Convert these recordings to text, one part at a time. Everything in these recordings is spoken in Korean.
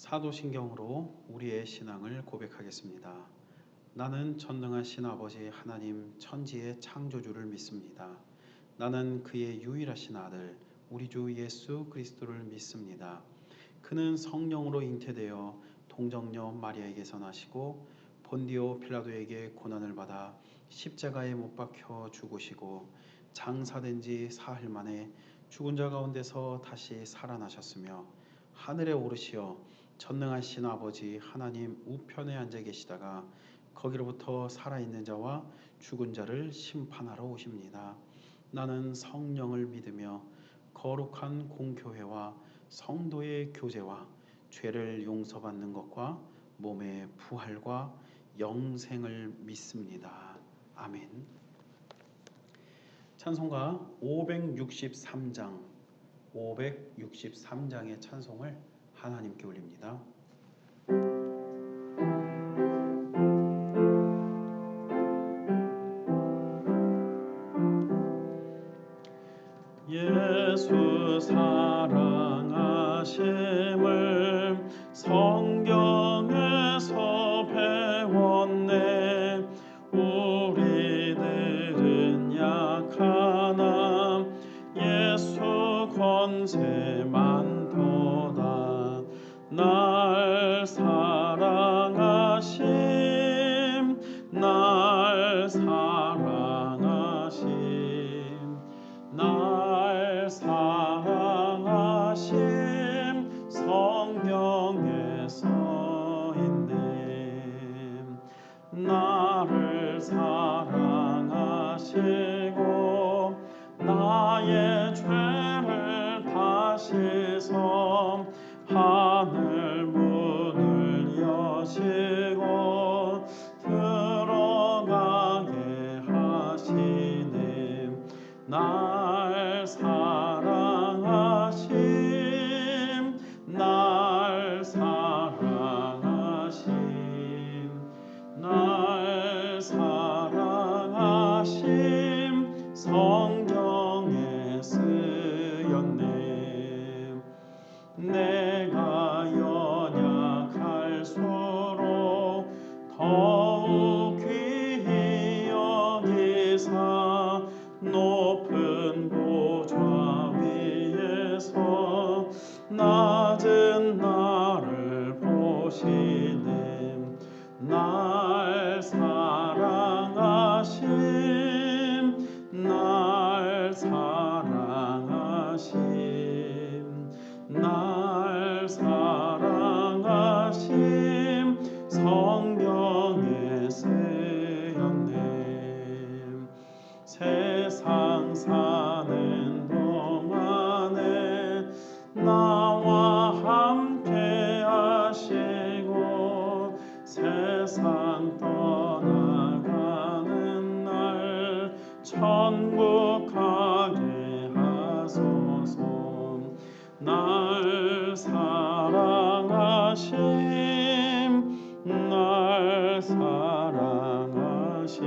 사도신경으로 우리의 신앙을 고백하겠습니다. 나는 전능하신 아버지 하나님 천지의 창조주를 믿습니다. 나는 그의 유일하신 아들 우리 주 예수 그리스도를 믿습니다. 그는 성령으로 잉태되어 동정녀 마리아에게서 나시고 본디오 필라도에게 고난을 받아 십자가에 못 박혀 죽으시고 장사된 지 사흘 만에 죽은 자 가운데서 다시 살아나셨으며 하늘에 오르시어 전능하신 아버지 하나님 우편에 앉아 계시다가 거기로부터 살아있는 자와 죽은 자를 심판하러 오십니다. 나는 성령을 믿으며 거룩한 공교회와 성도의 교제와 죄를 용서받는 것과 몸의 부활과 영생을 믿습니다. 아멘. 찬송가 563장의 찬송을 하나님께 올립니다. 예수 사랑하심을 성경에서 배웠네. 우리들은 약하나 예수 권세 많도다. 날 사랑하심 날 사랑하심 날 사랑하심 성경에 써있네. 나를 사랑하시고 나의 죄를 다 씻어 하늘 문을 여시고 들어가게 하시네. 날 사랑하심 날 사랑하심 날 사랑하심 성경에 쓰였네. 내가 연약할수록 더욱 귀히 여기사 높은 보좌 위에서 낮은 나를 보시네. 날 사랑하심 날 사랑하심 날 사랑하심 성경에 쓰였네. 세상 사는 동안에 나와 함께 하시고 세상 떠나가는 날 천국 가게 하소서. 날 사랑하심 날 사랑하심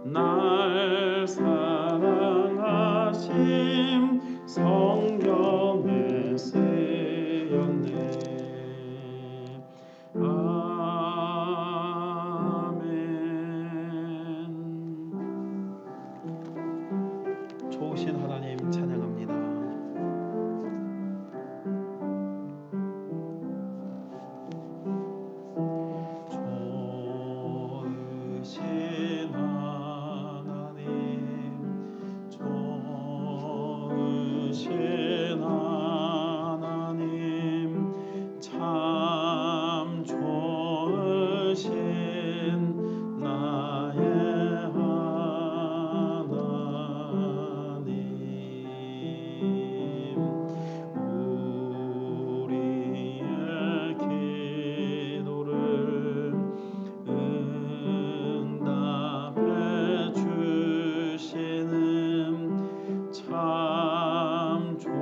날 사랑하심 성경에 쓰였네. 아멘. 좋으신 하나님 찬양합니다. 참 좋으신 나의 하나님, 우리의 기도를 응답해 주시는 참 좋으신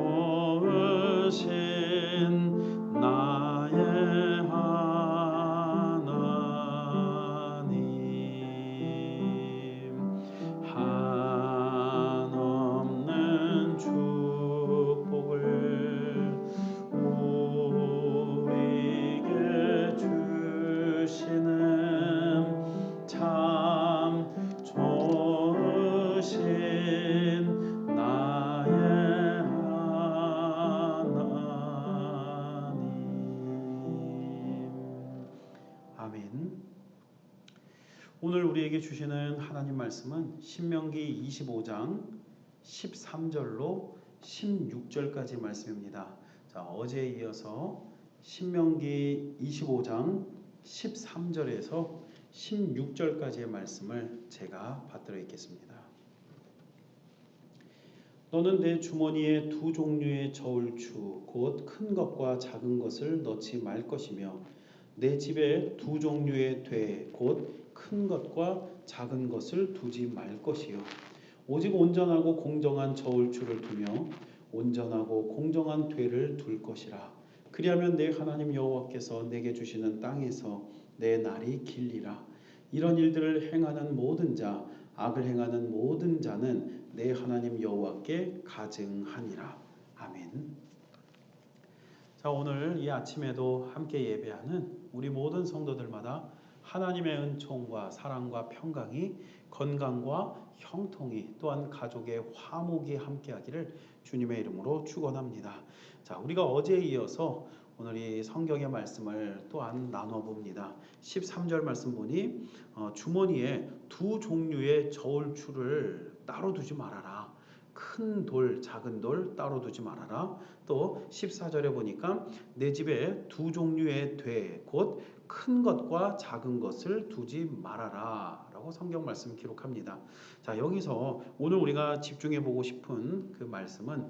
우리에게 주시는 하나님 말씀은 신명기 25장 13절로 16절까지 말씀입니다. 자, 어제에 이어서 신명기 25장 13절에서 16절까지의 말씀을 제가 받들어 읽겠습니다. 너는 내 주머니에 두 종류의 저울추 곧 큰 것과 작은 것을 넣지 말 것이며 내 집에 두 종류의 돼 곧 큰 것과 작은 것을 두지 말 것이요 오직 온전하고 공정한 저울추를 두며 온전하고 공정한 되를 둘 것이라. 그리하면 내 하나님 여호와께서 내게 주시는 땅에서 내 날이 길리라. 이런 일들을 행하는 모든 자 악을 행하는 모든 자는 내 하나님 여호와께 가증하니라. 아멘. 자, 오늘 이 아침에도 함께 예배하는 우리 모든 성도들마다 하나님의 은총과 사랑과 평강이 건강과 형통이 또한 가족의 화목이 함께하기를 주님의 이름으로 축원합니다. 자, 우리가 어제에 이어서 오늘 이 성경의 말씀을 또한 나눠봅니다. 13절 말씀 보니 주머니에 두 종류의 저울추를 따로 두지 말아라. 큰 돌, 작은 돌 따로 두지 말아라. 또 14절에 보니까 내 집에 두 종류의 돼, 곧 큰 것과 작은 것을 두지 말아라 라고 성경 말씀 기록합니다. 자, 여기서 오늘 우리가 집중해 보고 싶은 그 말씀은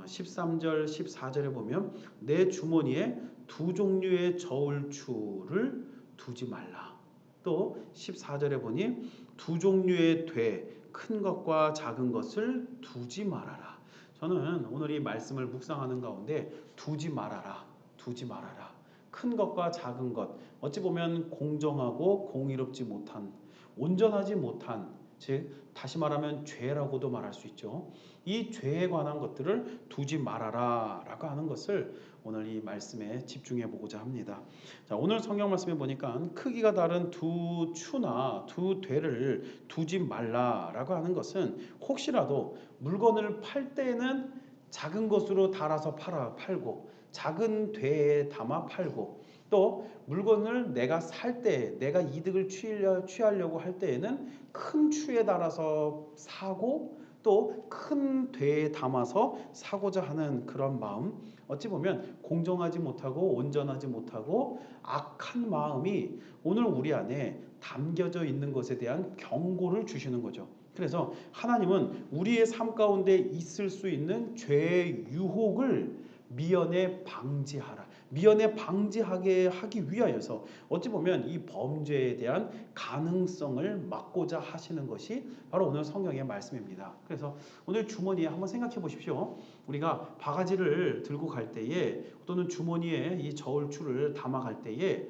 13절 14절에 보면 내 주머니에 두 종류의 저울추를 두지 말라. 또 14절에 보니 두 종류의 돼 큰 것과 작은 것을 두지 말아라. 저는 오늘 이 말씀을 묵상하는 가운데 두지 말아라, 두지 말아라. 큰 것과 작은 것, 어찌 보면 공정하고 공의롭지 못한, 온전하지 못한, 즉 다시 말하면 죄라고도 말할 수 있죠. 이 죄에 관한 것들을 두지 말아라 라고 하는 것을 오늘 이 말씀에 집중해 보고자 합니다. 자, 오늘 성경 말씀에 보니까 크기가 다른 두 추나 두 되를 두지 말라라고 하는 것은 혹시라도 물건을 팔 때에는 작은 것으로 달아서 팔고 작은 되에 담아 팔고 또 물건을 내가 살 때 내가 이득을 취하려고 할 때에는 큰 추에 달아서 사고 또 큰 되에 담아서 사고자 하는 그런 마음, 어찌 보면 공정하지 못하고 온전하지 못하고 악한 마음이 오늘 우리 안에 담겨져 있는 것에 대한 경고를 주시는 거죠. 그래서 하나님은 우리의 삶 가운데 있을 수 있는 죄의 유혹을 미연에 방지하라. 미연에 방지하게 하기 위하여서 어찌 보면 이 범죄에 대한 가능성을 막고자 하시는 것이 바로 오늘 성경의 말씀입니다. 그래서 오늘 주머니에 한번 생각해 보십시오. 우리가 바가지를 들고 갈 때에 또는 주머니에 이 저울추를 담아갈 때에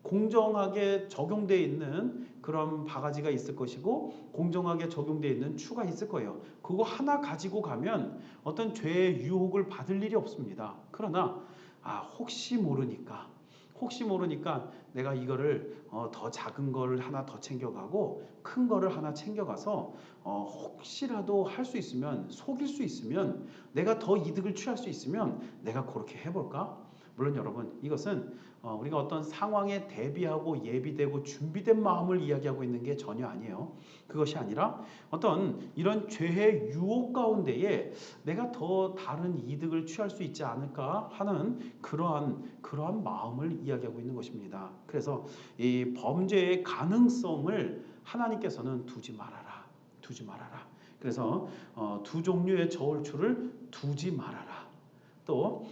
공정하게 적용되어 있는 그런 바가지가 있을 것이고 공정하게 적용되어 있는 추가 있을 거예요. 그거 하나 가지고 가면 어떤 죄의 유혹을 받을 일이 없습니다. 그러나 혹시 모르니까 내가 이거를 더 작은 거를 하나 더 챙겨가고 큰 거를 하나 챙겨가서 혹시라도 할 수 있으면 속일 수 있으면 내가 더 이득을 취할 수 있으면 내가 그렇게 해볼까? 물론 여러분 이것은 우리가 어떤 상황에 대비하고 예비되고 준비된 마음을 이야기하고 있는 게 전혀 아니에요. 그것이 아니라 어떤 이런 죄의 유혹 가운데에 내가 더 다른 이득을 취할 수 있지 않을까 하는 그러한 마음을 이야기하고 있는 것입니다. 그래서 이 범죄의 가능성을 하나님께서는 두지 말아라. 그래서 두 종류의 저울추를 두지 말아라. 또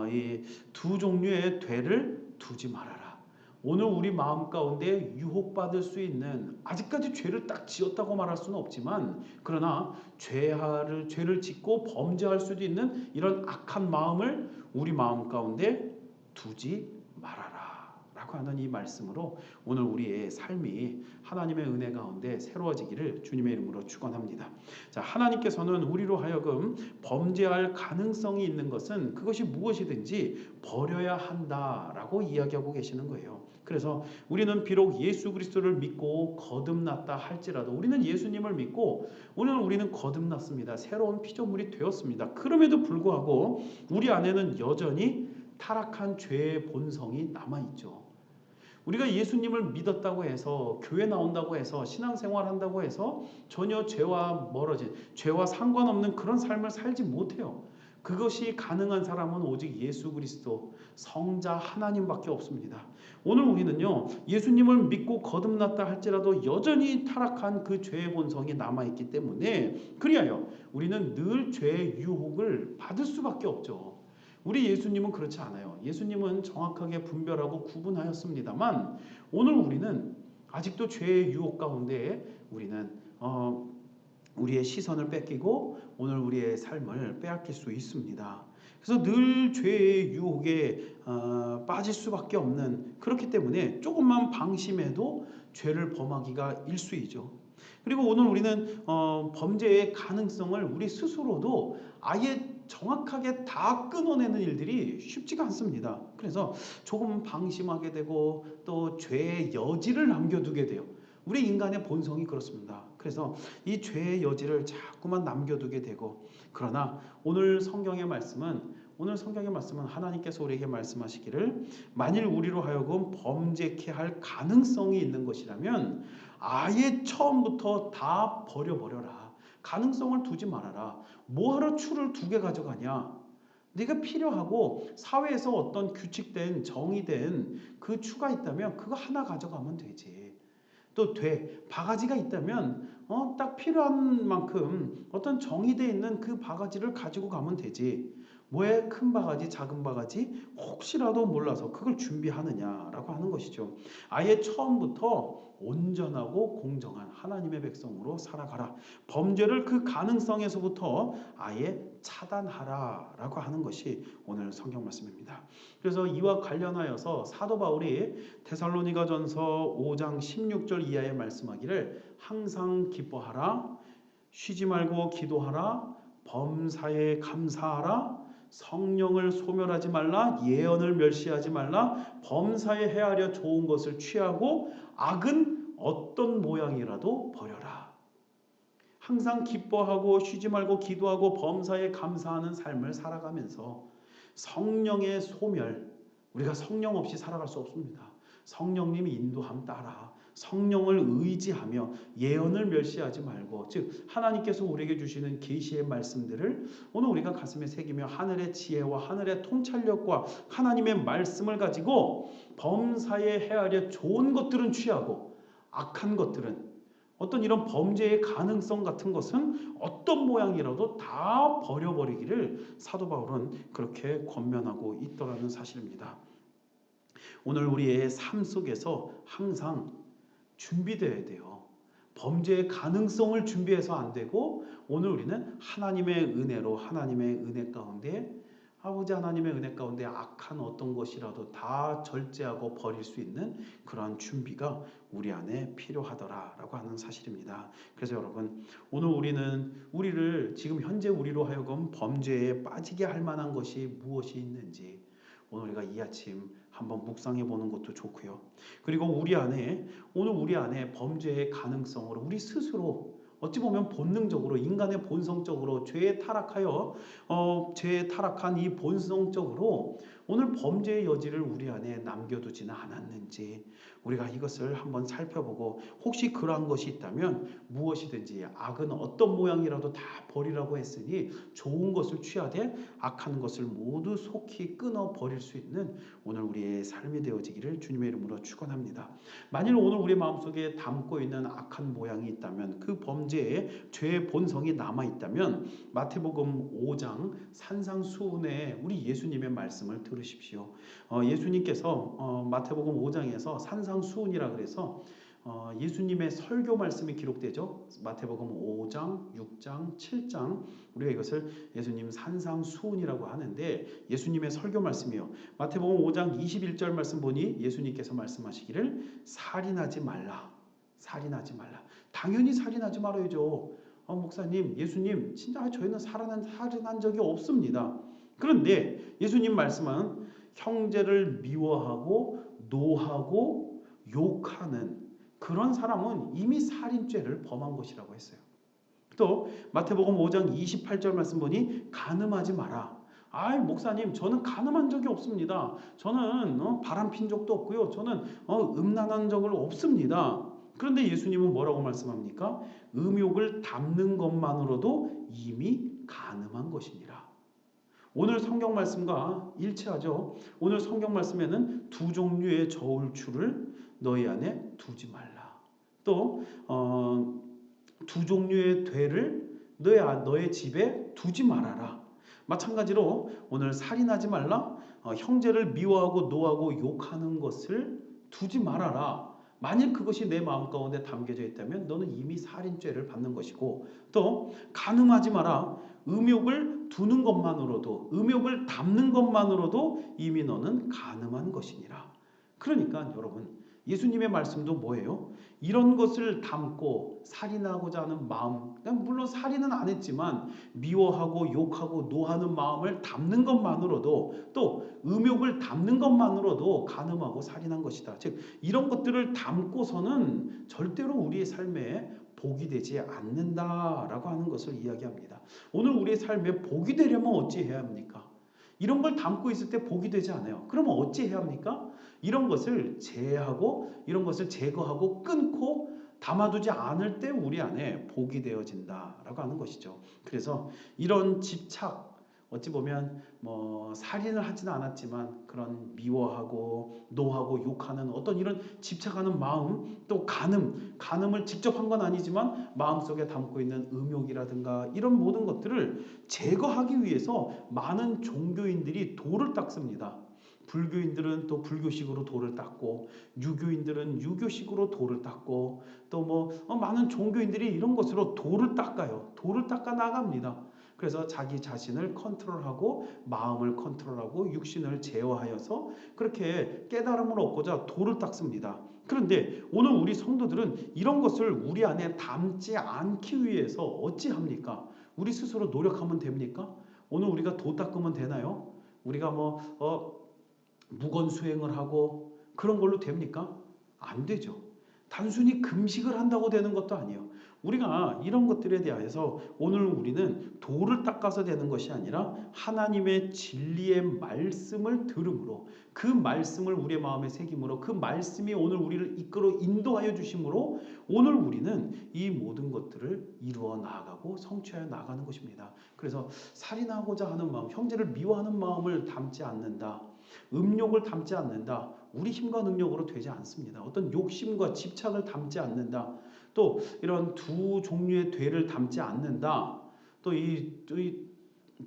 이 두 종류의 되를 두지 말아라. 오늘 우리 마음 가운데 유혹받을 수 있는, 아직까지 죄를 딱 지었다고 말할 수는 없지만 그러나 죄를 짓고 범죄할 수도 있는 이런 악한 마음을 우리 마음 가운데 두지 말아라 라고 하는 이 말씀으로 오늘 우리의 삶이 하나님의 은혜 가운데 새로워지기를 주님의 이름으로 축원합니다. 자, 하나님께서는 우리로 하여금 범죄할 가능성이 있는 것은 그것이 무엇이든지 버려야 한다라고 이야기하고 계시는 거예요. 그래서 우리는 비록 예수 그리스도를 믿고 거듭났다 할지라도 우리는 예수님을 믿고 오늘 우리는 거듭났습니다. 새로운 피조물이 되었습니다. 그럼에도 불구하고 우리 안에는 여전히 타락한 죄의 본성이 남아있죠. 우리가 예수님을 믿었다고 해서 교회 나온다고 해서 신앙생활한다고 해서 전혀 죄와 멀어진 죄와 상관없는 그런 삶을 살지 못해요. 그것이 가능한 사람은 오직 예수 그리스도 성자 하나님밖에 없습니다. 오늘 우리는요 예수님을 믿고 거듭났다 할지라도 여전히 타락한 그 죄의 본성이 남아있기 때문에 그리하여 우리는 늘 죄의 유혹을 받을 수밖에 없죠. 우리 예수님은 그렇지 않아요. 예수님은 정확하게 분별하고 구분하였습니다만 오늘 우리는 아직도 죄의 유혹 가운데 우리는 우리의 시선을 뺏기고 오늘 우리의 삶을 빼앗길 수 있습니다. 그래서 늘 죄의 유혹에 빠질 수밖에 없는 그렇기 때문에 조금만 방심해도 죄를 범하기가 일쑤이죠. 그리고 오늘 우리는 범죄의 가능성을 우리 스스로도 아예 정확하게 다 끊어내는 일들이 쉽지가 않습니다. 그래서 조금 방심하게 되고 또 죄의 여지를 남겨두게 돼요. 우리 인간의 본성이 그렇습니다. 그래서 이 죄의 여지를 자꾸만 남겨두게 되고 그러나 오늘 성경의 말씀은 하나님께서 우리에게 말씀하시기를 만일 우리로 하여금 범죄케 할 가능성이 있는 것이라면 아예 처음부터 다 버려버려라. 가능성을 두지 말아라. 뭐하러 추를 2개 가져가냐. 네가 필요하고 사회에서 어떤 규칙된 정의된 그 추가 있다면 그거 하나 가져가면 되지. 또 바가지가 있다면 딱 필요한 만큼 어떤 정의되어 있는 그 바가지를 가지고 가면 되지. 왜 큰 바가지 작은 바가지 혹시라도 몰라서 그걸 준비하느냐라고 하는 것이죠. 아예 처음부터 온전하고 공정한 하나님의 백성으로 살아가라. 범죄를 그 가능성에서부터 아예 차단하라라고 하는 것이 오늘 성경 말씀입니다. 그래서 이와 관련하여서 사도 바울이 데살로니가전서 5장 16절 이하에 말씀하기를 항상 기뻐하라, 쉬지 말고 기도하라, 범사에 감사하라, 성령을 소멸하지 말라, 예언을 멸시하지 말라, 범사에 헤아려 좋은 것을 취하고 악은 어떤 모양이라도 버려라. 항상 기뻐하고 쉬지 말고 기도하고 범사에 감사하는 삶을 살아가면서 성령의 소멸, 우리가 성령 없이 살아갈 수 없습니다. 성령님이 인도함 따라 성령을 의지하며 예언을 멸시하지 말고 즉 하나님께서 우리에게 주시는 계시의 말씀들을 오늘 우리가 가슴에 새기며 하늘의 지혜와 하늘의 통찰력과 하나님의 말씀을 가지고 범사에 헤아려 좋은 것들은 취하고 악한 것들은 어떤 이런 범죄의 가능성 같은 것은 어떤 모양이라도 다 버려버리기를 사도 바울은 그렇게 권면하고 있더라는 사실입니다. 오늘 우리의 삶 속에서 항상 준비되어야 돼요. 범죄의 가능성을 준비해서 안 되고 오늘 우리는 하나님의 은혜로 하나님의 은혜 가운데 아버지 하나님의 은혜 가운데 악한 어떤 것이라도 다 절제하고 버릴 수 있는 그러한 준비가 우리 안에 필요하더라라고 하는 사실입니다. 그래서 여러분 오늘 우리를 지금 현재 우리로 하여금 범죄에 빠지게 할 만한 것이 무엇이 있는지 오늘 우리가 이 아침 한번 묵상해 보는 것도 좋고요. 그리고 오늘 우리 안에 범죄의 가능성을 우리 스스로 어찌 보면 본능적으로 인간의 본성적으로 죄에 타락한 이 본성적으로 오늘 범죄의 여지를 우리 안에 남겨두지는 않았는지 우리가 이것을 한번 살펴보고 혹시 그러한 것이 있다면 무엇이든지 악은 어떤 모양이라도 다 버리라고 했으니 좋은 것을 취하되 악한 것을 모두 속히 끊어 버릴 수 있는 오늘 우리의 삶이 되어지기를 주님의 이름으로 축원합니다. 만일 오늘 우리 마음속에 담고 있는 악한 모양이 있다면 그 범죄의 죄의 본성이 남아있다면 마태복음 5장 산상수훈에 우리 예수님의 말씀을 들으십시오. 예수님께서 마태복음 5장에서 산상수훈이라 그래서 예수님의 설교 말씀이 기록되죠. 마태복음 5장, 6장, 7장 우리가 이것을 예수님 산상수훈이라고 하는데 예수님의 설교 말씀이요. 마태복음 5장 21절 말씀 보니 예수님께서 말씀하시기를 살인하지 말라. 살인하지 말라. 당연히 살인하지 말아야죠. 목사님, 예수님 진짜 저희는 살인한 적이 없습니다. 그런데 예수님 말씀은 형제를 미워하고 노하고 욕하는 그런 사람은 이미 살인죄를 범한 것이라고 했어요. 또 마태복음 5장 28절 말씀 보니 간음하지 마라. 아이 목사님 저는 간음한 적이 없습니다. 저는 바람핀 적도 없고요. 저는 음란한 적은 없습니다. 그런데 예수님은 뭐라고 말씀합니까? 음욕을 담는 것만으로도 이미 간음한 것이니라. 오늘 성경 말씀과 일치하죠. 오늘 성경 말씀에는 두 종류의 저울추를 너희 안에 두지 말라. 또 두 종류의 되를 너의 집에 두지 말아라. 마찬가지로 오늘 살인하지 말라. 형제를 미워하고 노하고 욕하는 것을 두지 말아라. 만일 그것이 내 마음 가운데 담겨져 있다면 너는 이미 살인죄를 받는 것이고, 또 간음하지 마라. 음욕을 두는 것만으로도, 음욕을 담는 것만으로도 이미 너는 간음한 것이니라. 그러니까 여러분, 예수님의 말씀도 뭐예요? 이런 것을 담고 살인하고자 하는 마음, 물론 살인은 안 했지만 미워하고 욕하고 노하는 마음을 담는 것만으로도, 또 음욕을 담는 것만으로도 간음하고 살인한 것이다. 즉 이런 것들을 담고서는 절대로 우리의 삶에 복이 되지 않는다라고 하는 것을 이야기합니다. 오늘 우리의 삶에 복이 되려면 어찌 해야 합니까? 이런 걸 담고 있을 때 복이 되지 않아요. 그러면 어찌 해야 합니까? 이런 것을 제하고, 이런 것을 제거하고 끊고 담아두지 않을 때 우리 안에 복이 되어진다라고 하는 것이죠. 그래서 이런 집착, 어찌 보면 살인을 하지는 않았지만 그런 미워하고 노하고 욕하는 어떤 이런 집착하는 마음, 또 간음을 직접 한 건 아니지만 마음속에 담고 있는 음욕이라든가 이런 모든 것들을 제거하기 위해서 많은 종교인들이 돌을 닦습니다. 불교인들은 또 불교식으로 돌을 닦고, 유교인들은 유교식으로 돌을 닦고, 또 많은 종교인들이 이런 것으로 돌을 닦아요. 돌을 닦아 나갑니다. 그래서 자기 자신을 컨트롤하고 마음을 컨트롤하고 육신을 제어하여서 그렇게 깨달음을 얻고자 돌을 닦습니다. 그런데 오늘 우리 성도들은 이런 것을 우리 안에 담지 않기 위해서 어찌합니까? 우리 스스로 노력하면 됩니까? 오늘 우리가 도 닦으면 되나요? 우리가 무건 수행을 하고 그런 걸로 됩니까? 안 되죠. 단순히 금식을 한다고 되는 것도 아니에요. 우리가 이런 것들에 대해서 오늘 우리는 도를 닦아서 되는 것이 아니라 하나님의 진리의 말씀을 들음으로, 그 말씀을 우리의 마음에 새김으로, 그 말씀이 오늘 우리를 이끌어 인도하여 주심으로 오늘 우리는 이 모든 것들을 이루어 나아가고 성취하여 나가는 것입니다. 그래서 살인하고자 하는 마음, 형제를 미워하는 마음을 담지 않는다. 음욕을 담지 않는다. 우리 힘과 능력으로 되지 않습니다. 어떤 욕심과 집착을 담지 않는다. 또 이런 두 종류의 죄를 담지 않는다. 또 이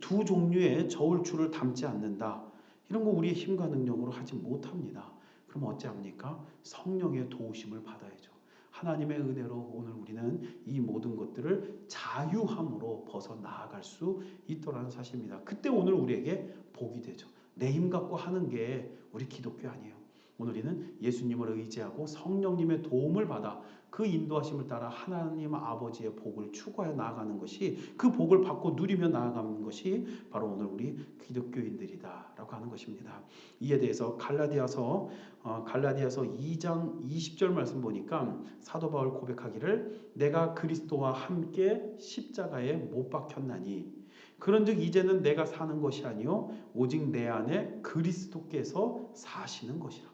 두 종류의 저울추를 담지 않는다. 이런 거 우리의 힘과 능력으로 하지 못합니다. 그럼 어찌합니까? 성령의 도우심을 받아야죠. 하나님의 은혜로 오늘 우리는 이 모든 것들을 자유함으로 벗어 나아갈 수 있도라는 사실입니다. 그때 오늘 우리에게 복이 되죠. 내 힘 갖고 하는 게 우리 기독교 아니에요. 오늘 우리는 예수님을 의지하고 성령님의 도움을 받아 그 인도하심을 따라 하나님 아버지의 복을 추구하여 나아가는 것이, 그 복을 받고 누리며 나아가는 것이 바로 오늘 우리 기독교인들이다라고 하는 것입니다. 이에 대해서 갈라디아서 2장 20절 말씀 보니까 사도 바울 고백하기를 내가 그리스도와 함께 십자가에 못 박혔나니 그런즉 이제는 내가 사는 것이 아니요 오직 내 안에 그리스도께서 사시는 것이라.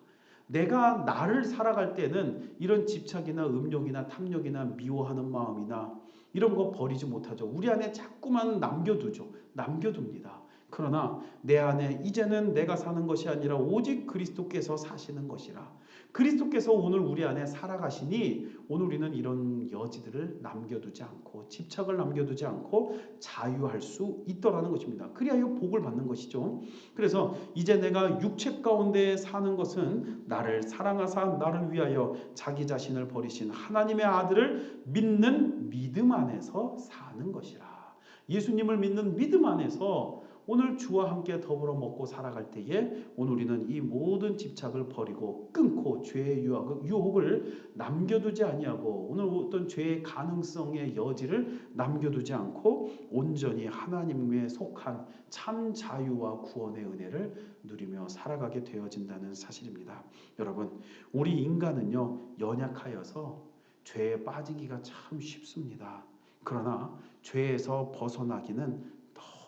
내가 나를 살아갈 때는 이런 집착이나 음욕이나 탐욕이나 미워하는 마음이나 이런 거 버리지 못하죠. 우리 안에 자꾸만 남겨둡니다. 그러나 내 안에 이제는 내가 사는 것이 아니라 오직 그리스도께서 사시는 것이라. 그리스도께서 오늘 우리 안에 살아가시니 오늘 우리는 이런 여지들을 남겨두지 않고 집착을 남겨두지 않고 자유할 수 있더라는 것입니다. 그리하여 복을 받는 것이죠. 그래서 이제 내가 육체 가운데 사는 것은 나를 사랑하사 나를 위하여 자기 자신을 버리신 하나님의 아들을 믿는 믿음 안에서 사는 것이라. 예수님을 믿는 믿음 안에서 오늘 주와 함께 더불어 먹고 살아갈 때에 오늘 우리는 이 모든 집착을 버리고 끊고 죄의 유혹을 남겨두지 아니하고 오늘 어떤 죄의 가능성의 여지를 남겨두지 않고 온전히 하나님에 속한 참 자유와 구원의 은혜를 누리며 살아가게 되어진다는 사실입니다. 여러분, 우리 인간은요 연약하여서 죄에 빠지기가 참 쉽습니다. 그러나 죄에서 벗어나기는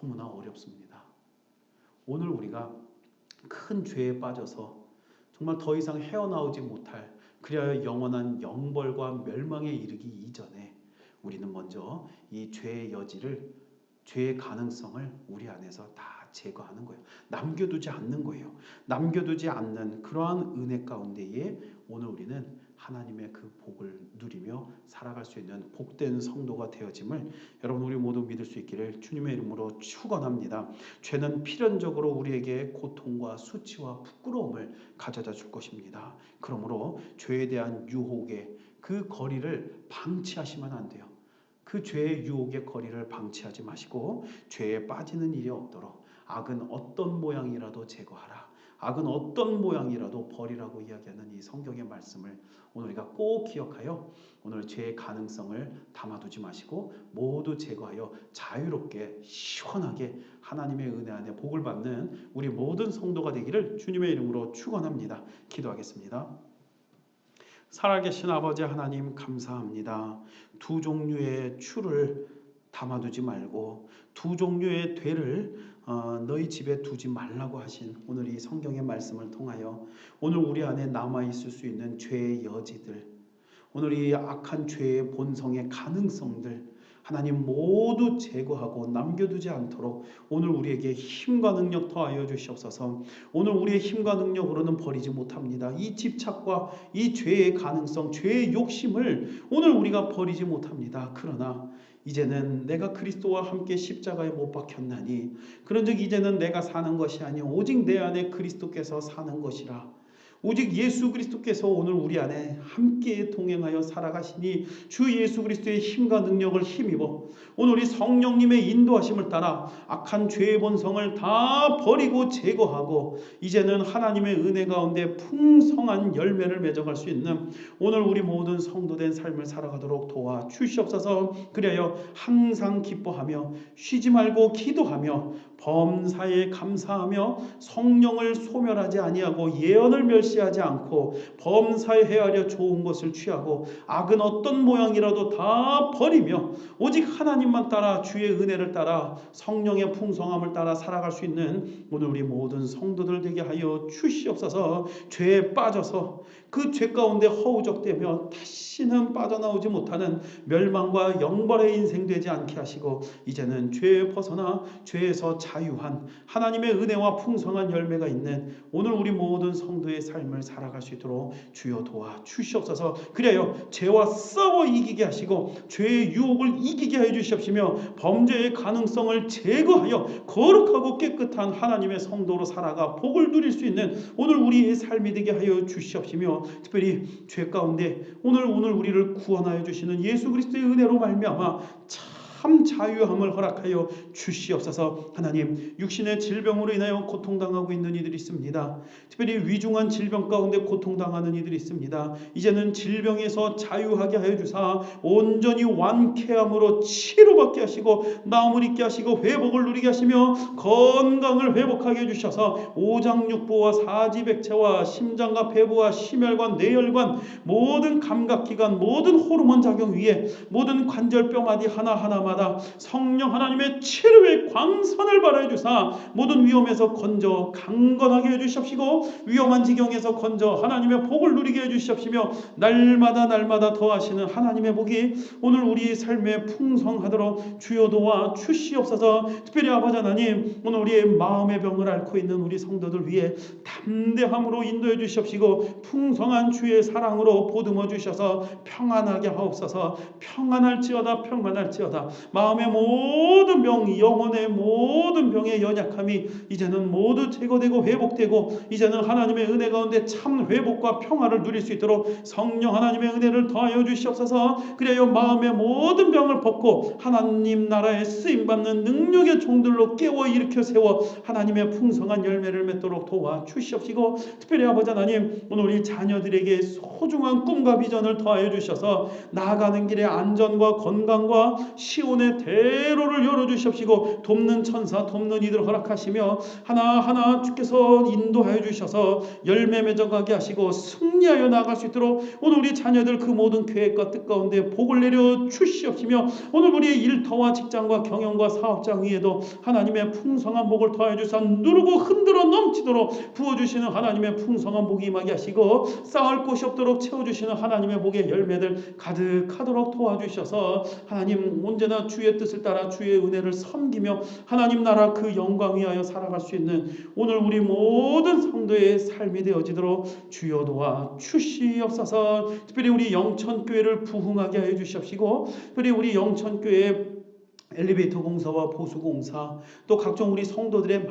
너무나 어렵습니다. 오늘 우리가 큰 죄에 빠져서 정말 더 이상 헤어나오지 못할 그리하여 영원한 영벌과 멸망에 이르기 이전에 우리는 먼저 이 죄의 여지를, 죄의 가능성을 우리 안에서 다 제거하는 거예요. 남겨두지 않는 거예요. 남겨두지 않는 그러한 은혜 가운데에 오늘 우리는 하나님의 그 복을 누리며 살아갈 수 있는 복된 성도가 되어짐을 여러분 우리 모두 믿을 수 있기를 주님의 이름으로 축원합니다. 죄는 필연적으로 우리에게 고통과 수치와 부끄러움을 가져다 줄 것입니다. 그러므로 죄에 대한 유혹의 그 거리를 방치하시면 안 돼요. 그 죄의 유혹의 거리를 방치하지 마시고 죄에 빠지는 일이 없도록 악은 어떤 모양이라도 제거하라. 악은 어떤 모양이라도 버리라고 이야기하는 이 성경의 말씀을 오늘 우리가 꼭 기억하여 오늘 죄의 가능성을 담아두지 마시고 모두 제거하여 자유롭게 시원하게 하나님의 은혜 안에 복을 받는 우리 모든 성도가 되기를 주님의 이름으로 축원합니다. 기도하겠습니다. 살아계신 아버지 하나님 감사합니다. 두 종류의 추를 담아두지 말고 두 종류의 되를 너희 집에 두지 말라고 하신 오늘 이 성경의 말씀을 통하여 오늘 우리 안에 남아있을 수 있는 죄의 여지들, 오늘 이 악한 죄의 본성의 가능성들 하나님 모두 제거하고 남겨두지 않도록 오늘 우리에게 힘과 능력 더하여 주시옵소서. 오늘 우리의 힘과 능력으로는 버리지 못합니다. 이 집착과 이 죄의 가능성, 죄의 욕심을 오늘 우리가 버리지 못합니다. 그러나 이제는 내가 그리스도와 함께 십자가에 못 박혔나니 그런즉 이제는 내가 사는 것이 아니요 오직 내 안에 그리스도께서 사는 것이라. 오직 예수 그리스도께서 오늘 우리 안에 함께 동행하여 살아가시니 주 예수 그리스도의 힘과 능력을 힘입어 오늘 우리 성령님의 인도하심을 따라 악한 죄의 본성을 다 버리고 제거하고 이제는 하나님의 은혜 가운데 풍성한 열매를 맺어갈 수 있는 오늘 우리 모든 성도된 삶을 살아가도록 도와 주시옵소서. 그리하여 항상 기뻐하며 쉬지 말고 기도하며 범사에 감사하며 성령을 소멸하지 아니하고 예언을 멸시하지 않고 범사에 헤아려 좋은 것을 취하고 악은 어떤 모양이라도 다 버리며 오직 하나님만 따라 주의 은혜를 따라 성령의 풍성함을 따라 살아갈 수 있는 오늘 우리 모든 성도들 되게 하여 주시옵소서. 죄에 빠져서 그 죄 가운데 허우적대며 다시는 빠져나오지 못하는 멸망과 영벌의 인생 되지 않게 하시고 이제는 죄에 벗어나 죄에서 자유한 하나님의 은혜와 풍성한 열매가 있는 오늘 우리 모든 성도의 삶을 살아갈 수 있도록 주여 도와 주시옵소서. 그래요 죄와 싸워 이기게 하시고 죄의 유혹을 이기게 해 주시옵시며 범죄의 가능성을 제거하여 거룩하고 깨끗한 하나님의 성도로 살아가 복을 누릴 수 있는 오늘 우리의 삶이 되게 하여 주시옵시며 특별히 죄 가운데 오늘 우리를 구원하여 주시는 예수 그리스도의 은혜로 말미암아 참 자유함을 허락하여 주시옵소서. 하나님 육신의 질병으로 인하여 고통당하고 있는 이들이 있습니다. 특별히 위중한 질병 가운데 고통당하는 이들이 있습니다. 이제는 질병에서 자유하게 하여 주사 온전히 완쾌함으로 치료받게 하시고 나음을 잊게 하시고 회복을 누리게 하시며 건강을 회복하게 해주셔서 오장육부와 사지백체와 심장과 폐부와 심혈관 뇌혈관 모든 감각기관 모든 호르몬 작용 위에 모든 관절뼈마디 하나하나마다 성령 하나님의 치료의 광선을 발하여 주사 모든 위험에서 건져 강건하게 해주시옵시고 위험한 지경에서 건져 하나님의 복을 누리게 해주시옵시며 날마다 더하시는 하나님의 복이 오늘 우리 삶에 풍성하도록 주여 도와 주시옵소서. 특별히 아버지 하나님 오늘 우리의 마음의 병을 앓고 있는 우리 성도들 위해 담대함으로 인도해 주시옵시고 풍성한 주의 사랑으로 보듬어 주셔서 평안하게 하옵소서. 평안할지어다 마음의 모든 병 영혼의 모든 병의 연약함이 이제는 모두 제거되고 회복되고 이제는 하나님의 은혜 가운데 참 회복과 평화를 누릴 수 있도록 성령 하나님의 은혜를 더하여 주시옵소서. 그래야 마음의 모든 병을 벗고 하나님 나라에 쓰임받는 능력의 종들로 깨워 일으켜 세워 하나님의 풍성한 열매를 맺도록 도와 주시옵시고 특별히 아버지 하나님 오늘 우리 자녀들에게 소중한 꿈과 비전을 더하여 주셔서 나아가는 길에 안전과 건강과 시원 시온의 대로를 열어주시옵시고 돕는 천사 돕는 이들 허락하시며 하나하나 주께서 인도하여 주셔서 열매 맺어가게 하시고 승리하여 나아갈 수 있도록 오늘 우리 자녀들 그 모든 계획과 뜻 가운데 복을 내려 주시옵시며 오늘 우리의 일터와 직장과 경영과 사업장 위에도 하나님의 풍성한 복을 더하여 주사 누르고 흔들어 넘치도록 부어주시는 하나님의 풍성한 복이 임하게 하시고 쌓을 곳이 없도록 채워주시는 하나님의 복의 열매들 가득하도록 도와주셔서 하나님 언제나 주의 뜻을 따라 주의 은혜를 섬기며 하나님 나라 그 영광 위하여 살아갈 수 있는 오늘 우리 모든 성도의 삶이 되어지도록 주여 도와 주시옵소서. 특별히 우리 영천교회를 부흥하게 하여 주시옵시고 특별히 우리 영천교회 엘리베이터 공사와 보수 공사 또 각종 우리 성도들의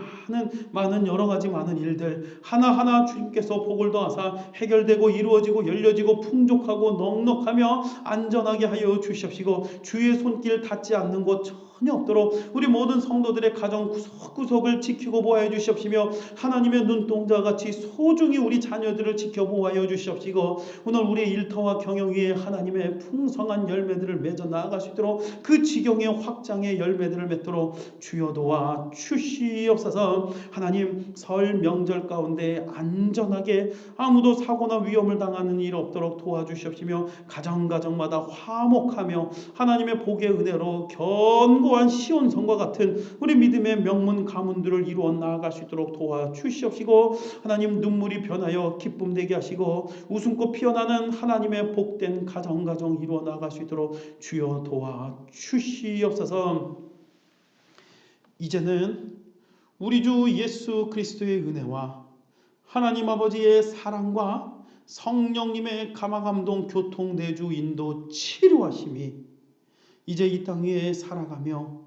많은 여러 가지 많은 일들 하나하나 주님께서 복을 더하사 해결되고 이루어지고 열려지고 풍족하고 넉넉하며 안전하게 하여 주시옵시고 주의 손길 닿지 않는 곳 전혀 없도록 우리 모든 성도들의 가정 구석구석을 지키고 보호하여 주시옵시며 하나님의 눈동자 같이 소중히 우리 자녀들을 지켜 보호하여 주시옵시고 오늘 우리의 일터와 경영 위에 하나님의 풍성한 열매들을 맺어 나아갈 수 있도록 그 지경의 확장의 열매들을 맺도록 주여 도와 주시옵소서. 하나님 설 명절 가운데 안전하게 아무도 사고나 위험을 당하는 일 없도록 도와주시옵시며 가정마다 화목하며 하나님의 복의 은혜로 견고한 시온성과 같은 우리 믿음의 명문 가문들을 이루어 나아갈 수 있도록 도와주시옵시고 하나님 눈물이 변하여 기쁨 되게 하시고 웃음꽃 피어나는 하나님의 복된 가정 이루어 나아갈 수 있도록 주여 도와주시옵소서. 이제는 우리 주 예수 그리스도의 은혜와 하나님 아버지의 사랑과 성령님의 감화감동 교통내주 인도 치료하심이 이제 이 땅 위에 살아가며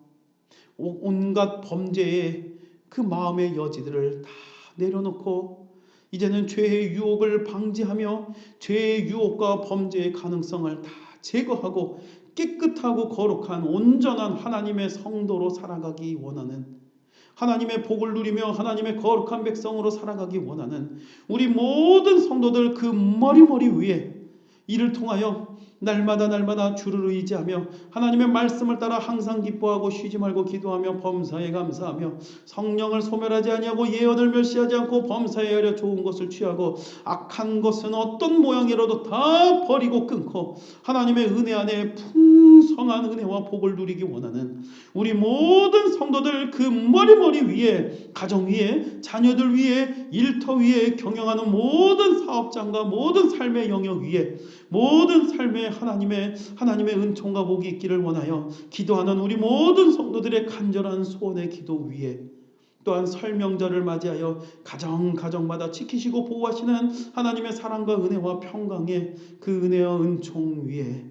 온갖 범죄의 그 마음의 여지들을 다 내려놓고 이제는 죄의 유혹을 방지하며 죄의 유혹과 범죄의 가능성을 다 제거하고 깨끗하고 거룩한 온전한 하나님의 성도로 살아가기 원하는 하나님의 복을 누리며 하나님의 거룩한 백성으로 살아가기 원하는 우리 모든 성도들 그 머리 위에 이를 통하여 날마다 주를 의지하며 하나님의 말씀을 따라 항상 기뻐하고 쉬지 말고 기도하며 범사에 감사하며 성령을 소멸하지 아니하고 예언을 멸시하지 않고 범사에 하려 좋은 것을 취하고 악한 것은 어떤 모양이라도 다 버리고 끊고 하나님의 은혜 안에 풍성한 은혜와 복을 누리기 원하는 우리 모든 성도들 그 머리 위에 가정 위에 자녀들 위에 일터 위에 경영하는 모든 사업장과 모든 삶의 영역 위에 모든 삶에 하나님의 은총과 복이 있기를 원하여 기도하는 우리 모든 성도들의 간절한 소원의 기도 위에 또한 설 명절을 맞이하여 가정마다 지키시고 보호하시는 하나님의 사랑과 은혜와 평강의 그 은혜와 은총 위에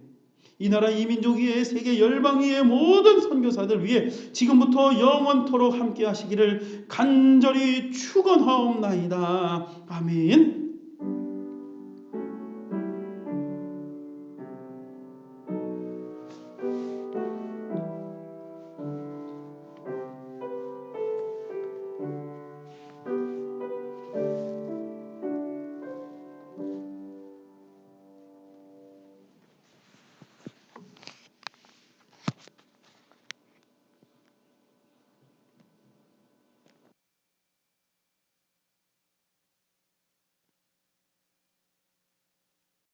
이 나라 이 민족 위에 세계 열방 위에 모든 선교사들 위에 지금부터 영원토록 함께 하시기를 간절히 축원하옵나이다. 아멘.